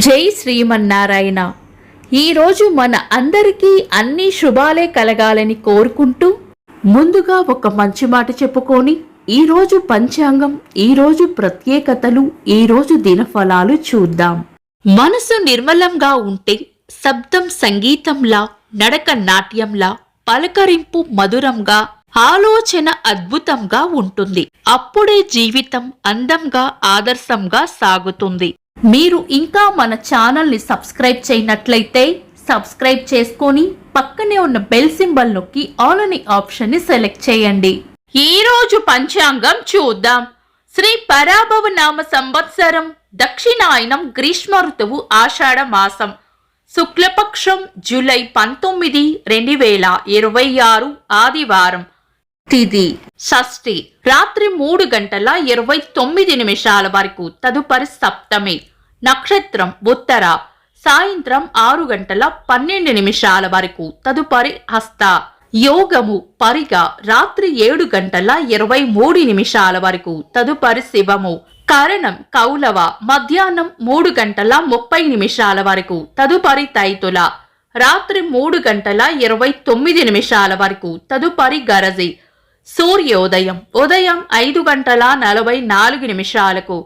జై శ్రీమన్నారాయణ. ఈరోజు మన అందరికీ అన్ని శుభాలే కలగాలని కోరుకుంటూ ముందుగా ఒక మంచి మాట చెప్పుకొని ఈరోజు పంచాంగం, ఈరోజు ప్రత్యేకతలు, ఈరోజు దినఫలాలు చూద్దాం. మనసు నిర్మలంగా ఉంటే శబ్దం సంగీతంలా, నడక నాట్యంలా, పలకరింపు మధురంగా, ఆలోచన అద్భుతంగా ఉంటుంది. అప్పుడే జీవితం అందంగా, ఆదర్శంగా సాగుతుంది. మీరు ఇంకా మన ఛానల్ని సబ్స్క్రైబ్ చేయనట్లయితే సబ్స్క్రైబ్ చేసుకొని పక్కనే ఉన్న బెల్ సింబల్ నొక్కి ఆల్ అనే ఆప్షన్ని సెలెక్ట్ చేయండి. ఈరోజు పంచాంగం చూద్దాం. శ్రీ పరాభవ నామ సంవత్సరం, దక్షిణాయనం, గ్రీష్మ ఋతువు, ఆషాఢ మాసం, శుక్లపక్షం, జూలై 19, 2026 ఆదివారం. తిథి షష్ఠి, రాత్రి 3:29 వరకు. తదుపరి సప్తమి. నక్షత్రం ఉత్తర, సాయంత్రం 6:12 వరకు. తదుపరి హస్త. యోగము పరిగ, రాత్రి 7:23 వరకు. తదుపరి శివము. కరణం కౌలవ, మధ్యాహ్నం 3:30 వరకు. తదుపరి తైతుల, రాత్రి 3:29 వరకు. తదుపరి గరజి. సూర్యోదయం ఉదయం 5:44.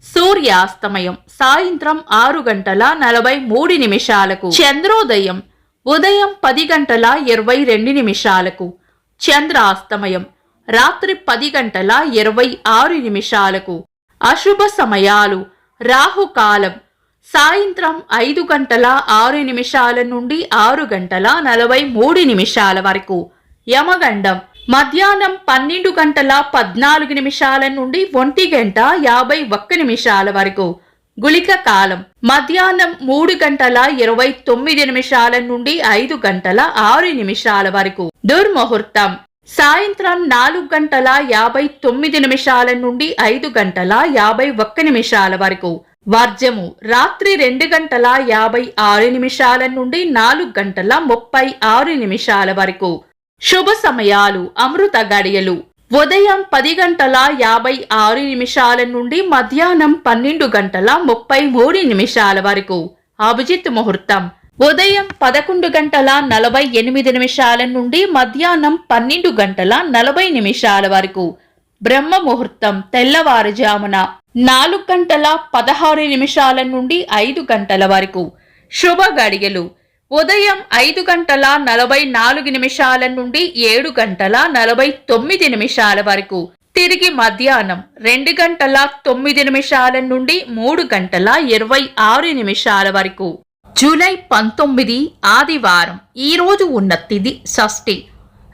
సూర్యాస్తమయం సాయంత్రం 6:43. చంద్రోదయం ఉదయం 10:22. చంద్రాస్తమయం రాత్రి 10:26. అశుభ సమయాలు. రాహుకాలం సాయంత్రం 5:06 నుండి 6:43 వరకు. యమగండం మధ్యాహ్నం 12:14 నుండి 1:51 వరకు. గుళిక కాలం మధ్యాహ్నం 3:29 నుండి 5:06 వరకు. దుర్ముహూర్తం సాయంత్రం 4:59 నుండి 5:51 వరకు. వర్జము రాత్రి 2:56 నుండి 4:36 వరకు. శుభ సమయాలు. అమృత గడియలు ఉదయం 10:56 నుండి మధ్యాహ్నం 12:33 వరకు. అభిజిత్ ముహూర్తం ఉదయం 11:48 నుండి మధ్యాహ్నం 12:40 వరకు. బ్రహ్మ ముహూర్తం తెల్లవారుజామున 4:16 నుండి 5 గంటల వరకు. శుభ గడియలు ఉదయం 5:44 నుండి 7:49 వరకు. తిరిగి మధ్యాహ్నం 2:09 నుండి 3:26 వరకు. జూలై 19 ఆదివారం. ఈరోజు ఉన్న తిథి షష్ఠి,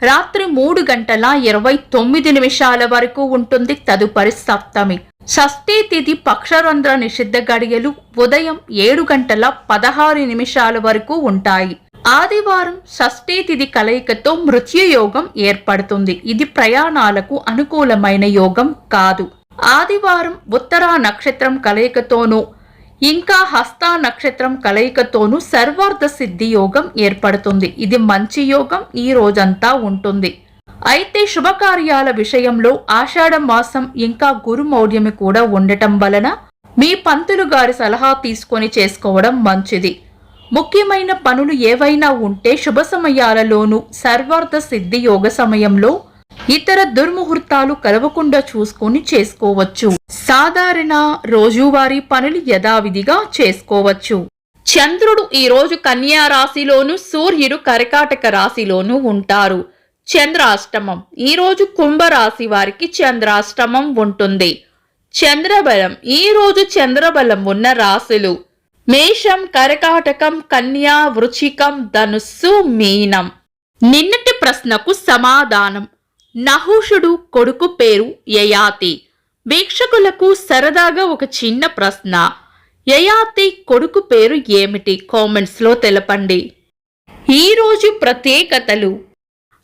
రాత్రి 3:29 వరకు ఉంటుంది. తదుపరి సప్తమి. షష్ఠీ తిథి పక్షరంధ్ర నిషిద్ధ గడియలు ఉదయం 7:16 వరకు ఉంటాయి. ఆదివారం షష్ఠీ తిథి కలయికతో మృత్యుయోగం ఏర్పడుతుంది. ఇది ప్రయాణాలకు అనుకూలమైన యోగం కాదు. ఆదివారం ఉత్తరా నక్షత్రం కలయికతోనూ ఇంకా హస్త నక్షత్రం కలయికతోనూ సర్వార్థ సిద్ధి యోగం ఏర్పడుతుంది. ఇది మంచి యోగం ఈ రోజంతా ఉంటుంది. అయితే శుభకార్యాల విషయంలో ఆషాఢ మాసం ఇంకా గురుమౌఢ్యమి కూడా ఉండటం వలన మీ పంతులు గారి సలహా తీసుకొని చేసుకోవడం మంచిది. ముఖ్యమైన పనులు ఏవైనా ఉంటే శుభ సమయాలలోనూ సర్వార్థ సిద్ధి యోగ సమయంలో ఇతర దుర్ముహూర్తాలు కలవకుండా చూసుకొని చేసుకోవచ్చు. సాధారణ రోజువారీ పనులు యథావిధిగా చేసుకోవచ్చు. చంద్రుడు ఈ రోజు కన్యా రాశిలోను, సూర్యుడు కర్కాటక రాశిలోను ఉంటారు. చంద్రాష్టమం ఈరోజు కుంభరాశి వారికి చంద్రాష్టమం ఉంటుంది. చంద్రబలం ఈరోజు చంద్రబలం ఉన్న రాశులు మేషం, కర్కాటకం, కన్యా, వృశ్చికం, ధనుస్సు, మీనం. నిన్నటి ప్రశ్నకు సమాధానం. నహుషుడు కొడుకు పేరు యయాతి. వీక్షకులకు సరదాగా ఒక చిన్న ప్రశ్న. యయాతి కొడుకు పేరు ఏమిటి? కామెంట్స్ లో తెలపండి. ఈరోజు ప్రత్యేకతలు.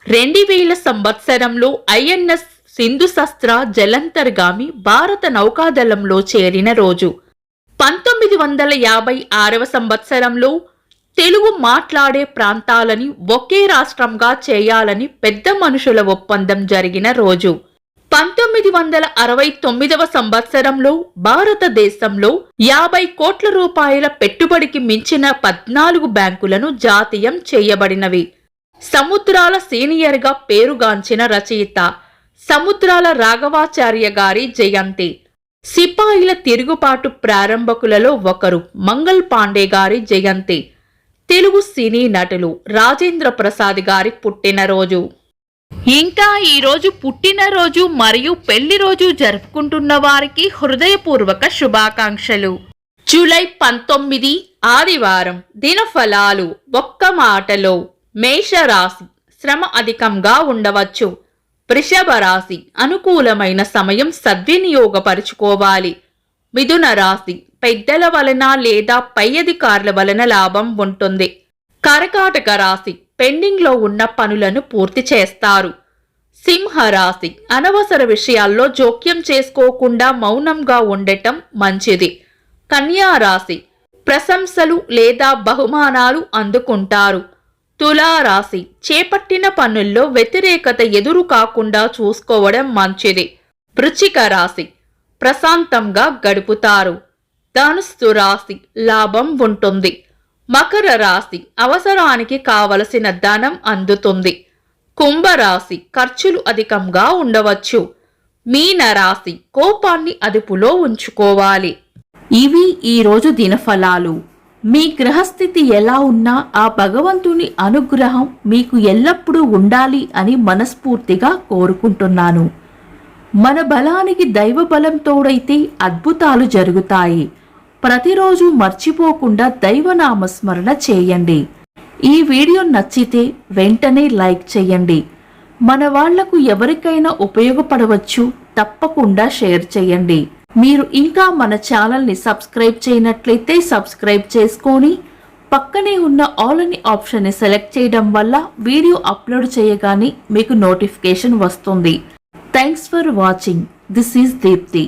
2000 సంవత్సరంలో ఐఎన్ఎస్ సింధు శస్త్ర జలంతర్గామి భారత నౌకాదళంలో చేరిన రోజు. 1956 సంవత్సరంలో తెలుగు మాట్లాడే ప్రాంతాలని ఒకే రాష్ట్రంగా చేయాలని పెద్ద మనుషుల ఒప్పందం జరిగిన రోజు. 1969వ సంవత్సరంలో భారతదేశంలో 50 కోట్ల రూపాయల పెట్టుబడికి మించిన 14 బ్యాంకులను జాతీయం చేయబడినవి. సముద్రాల సీనియర్గా పేరుగాంచిన రచయిత సముద్రాల రాఘవాచార్య గారి జయంతి. సిపాయిల తిరుగుబాటు ప్రారంభకులలో ఒకరు మంగళ్ పాండే గారి జయంతి. తెలుగు సినీ నటులు రాజేంద్ర ప్రసాద్ గారి పుట్టినరోజు. ఇంకా ఈరోజు పుట్టినరోజు మరియు పెళ్లి రోజు జరుపుకుంటున్న వారికి హృదయపూర్వక శుభాకాంక్షలు. జూలై 19 ఆదివారం. దినఫలాలు. ఒక్క మాటలో మేషరాశి శ్రమ అధికంగా ఉండవచ్చు. వృషభ రాశి అనుకూలమైన సమయం సద్వినియోగపరుచుకోవాలి. మిథున రాశి పెద్దల వలన లేదా పై అధికారుల వలన లాభం ఉంటుంది. కర్కాటక రాశి పెండింగ్లో ఉన్న పనులను పూర్తి చేస్తారు. సింహరాశి అనవసర విషయాల్లో జోక్యం చేసుకోకుండా మౌనంగా ఉండటం మంచిది. కన్యా రాశి ప్రశంసలు లేదా బహుమానాలు అందుకుంటారు. తులారాశి చేపట్టిన పనుల్లో వ్యతిరేకత ఎదురు కాకుండా చూసుకోవడం మంచిది. వృశ్చిక రాశి ప్రశాంతంగా గడుపుతారు. ధనుస్సు రాశి లాభం ఉంటుంది. మకర రాశి అవసరానికి కావలసిన ధనం అందుతుంది. కుంభరాశి ఖర్చులు అధికంగా ఉండవచ్చు. మీన రాశి కోపాన్ని అదుపులో ఉంచుకోవాలి. ఇవి ఈరోజు దినఫలాలు. మీ గ్రహస్థితి ఎలా ఉన్నా ఆ భగవంతుని అనుగ్రహం మీకు ఎల్లప్పుడూ ఉండాలి అని మనస్ఫూర్తిగా కోరుకుంటున్నాను. మన బలానికి దైవ బలం తోడైతే అద్భుతాలు జరుగుతాయి. ప్రతిరోజు మర్చిపోకుండా దైవనామస్మరణ చేయండి. ఈ వీడియో నచ్చితే వెంటనే లైక్ చేయండి. మన వాళ్లకు ఎవరికైనా ఉపయోగపడవచ్చు. తప్పకుండా షేర్ చేయండి. మీరు ఇంకా మన ఛానల్ని సబ్స్క్రైబ్ చేయనట్లయితే సబ్స్క్రైబ్ చేసుకొని పక్కనే ఉన్న ఆల్ అని ఆప్షన్ని సెలెక్ట్ చేయడం వల్ల వీడియో అప్లోడ్ చేయగానే మీకు నోటిఫికేషన్ వస్తుంది. Thanks for watching. This is Deepti.